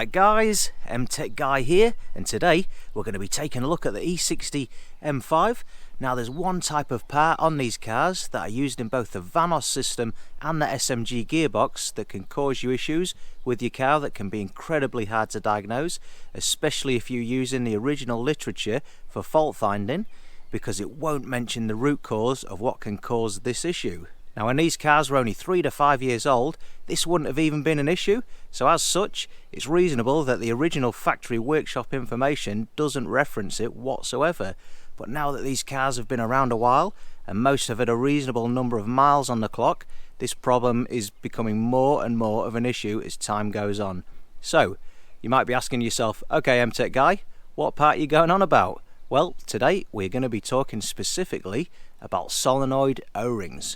Alright guys, MTech Guy here, and today we're going to be taking a look at the E60 M5. Now there's one type of part on these cars that are used in both the Vanos system and the SMG gearbox that can cause you issues with your car that can be incredibly hard to diagnose, especially if you're using the original literature for fault finding, because it won't mention the root cause of what can cause this issue. Now when these cars were only 3 to 5 years old, this wouldn't have even been an issue, so as such, it's reasonable that the original factory workshop information doesn't reference it whatsoever. But now that these cars have been around a while, and most have had a reasonable number of miles on the clock, this problem is becoming more and more of an issue as time goes on. So, you might be asking yourself, okay MTech Guy, what part are you going on about? Well, today we're going to be talking specifically about solenoid O-rings.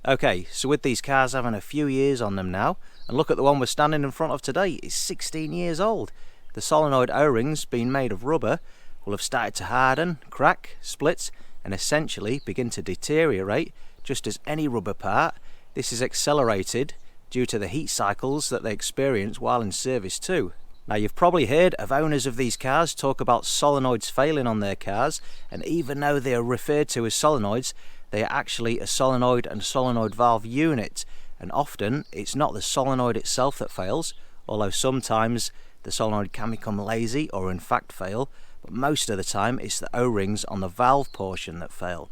Okay, so with these cars having a few years on them now, and look at the one we're standing in front of today, it's 16 years old. The solenoid O-rings, being made of rubber, will have started to harden, crack, split, and essentially begin to deteriorate. Just as any rubber part, this is accelerated due to the heat cycles that they experience while in service too. Now you've probably heard of owners of these cars talk about solenoids failing on their cars, and even though they are referred to as solenoids, they are actually a solenoid and solenoid valve unit, and often it's not the solenoid itself that fails, although sometimes the solenoid can become lazy or in fact fail, but most of the time it's the O-rings on the valve portion that fail.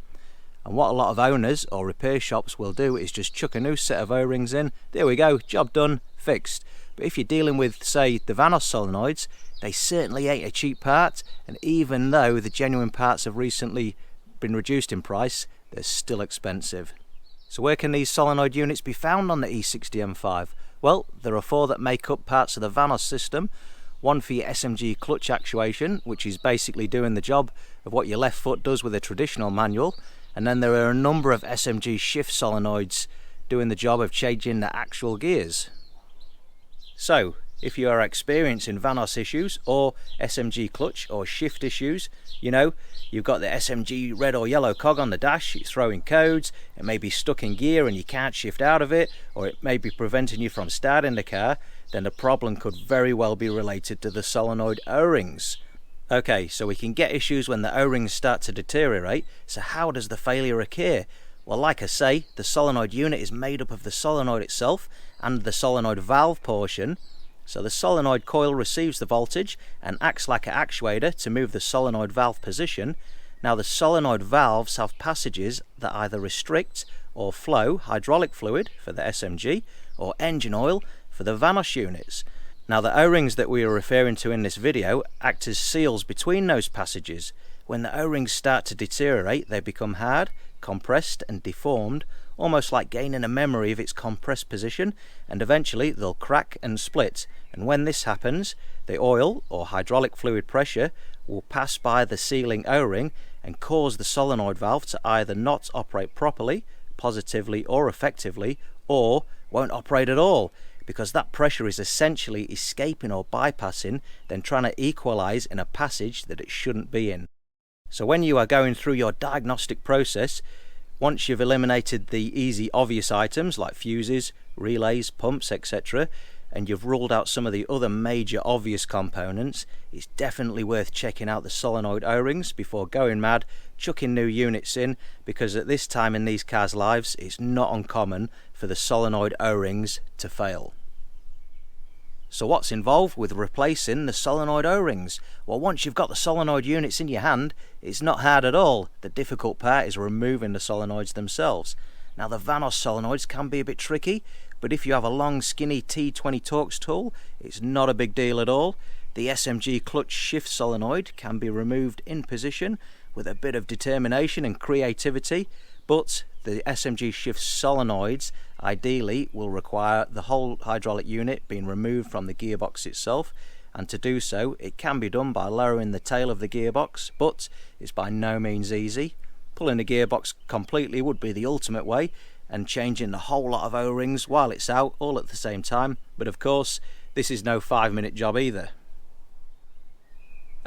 And what a lot of owners or repair shops will do is just chuck a new set of O-rings in, there we go, job done, fixed. But if you're dealing with, say, the Vanos solenoids, they certainly ain't a cheap part, and even though the genuine parts have recently been reduced in price, they're still expensive. So where can these solenoid units be found on the E60 M5? Well, there are 4 that make up parts of the Vanos system. One for your SMG clutch actuation, which is basically doing the job of what your left foot does with a traditional manual. And then there are a number of SMG shift solenoids doing the job of changing the actual gears. So, if you are experiencing Vanos issues or SMG clutch or shift issues, you know, you've got the SMG red or yellow cog on the dash, it's throwing codes, it may be stuck in gear and you can't shift out of it, or it may be preventing you from starting the car, then the problem could very well be related to the solenoid O-rings. Okay, so we can get issues when the O-rings start to deteriorate, so how does the failure occur? Well, like I say, the solenoid unit is made up of the solenoid itself and the solenoid valve portion. So the solenoid coil receives the voltage and acts like an actuator to move the solenoid valve position. Now the solenoid valves have passages that either restrict or flow hydraulic fluid for the SMG or engine oil for the Vanos units. Now the O-rings that we are referring to in this video act as seals between those passages. When the O-rings start to deteriorate, they become hard, compressed and deformed, almost like gaining a memory of its compressed position, and eventually they'll crack and split. And when this happens, the oil or hydraulic fluid pressure will pass by the sealing O-ring and cause the solenoid valve to either not operate properly, positively or effectively, or won't operate at all, because that pressure is essentially escaping or bypassing, then trying to equalize in a passage that it shouldn't be in. So when you are going through your diagnostic process, once you've eliminated the easy obvious items like fuses, relays, pumps, etc., and you've ruled out some of the other major obvious components, it's definitely worth checking out the solenoid O-rings before going mad, chucking new units in, because at this time in these cars' lives it's not uncommon for the solenoid O-rings to fail. So what's involved with replacing the solenoid O-rings? Well, once you've got the solenoid units in your hand, it's not hard at all. The difficult part is removing the solenoids themselves. Now the Vanos solenoids can be a bit tricky, but if you have a long skinny T20 Torx tool, it's not a big deal at all. The SMG clutch shift solenoid can be removed in position with a bit of determination and creativity, but the SMG shift solenoids ideally will require the whole hydraulic unit being removed from the gearbox itself, and to do so it can be done by lowering the tail of the gearbox, but it's by no means easy. Pulling the gearbox completely would be the ultimate way, and changing the whole lot of O-rings while it's out all at the same time, but of course this is no 5-minute job either.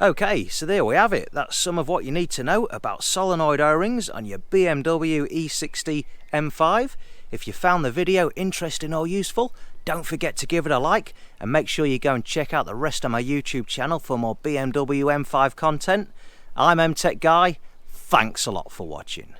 Okay, so there we have it. That's some of what you need to know about solenoid O-rings on your BMW E60 M5. If you found the video interesting or useful, don't forget to give it a like, and make sure you go and check out the rest of my YouTube channel for more BMW M5 content. I'm MTech Guy, thanks a lot for watching.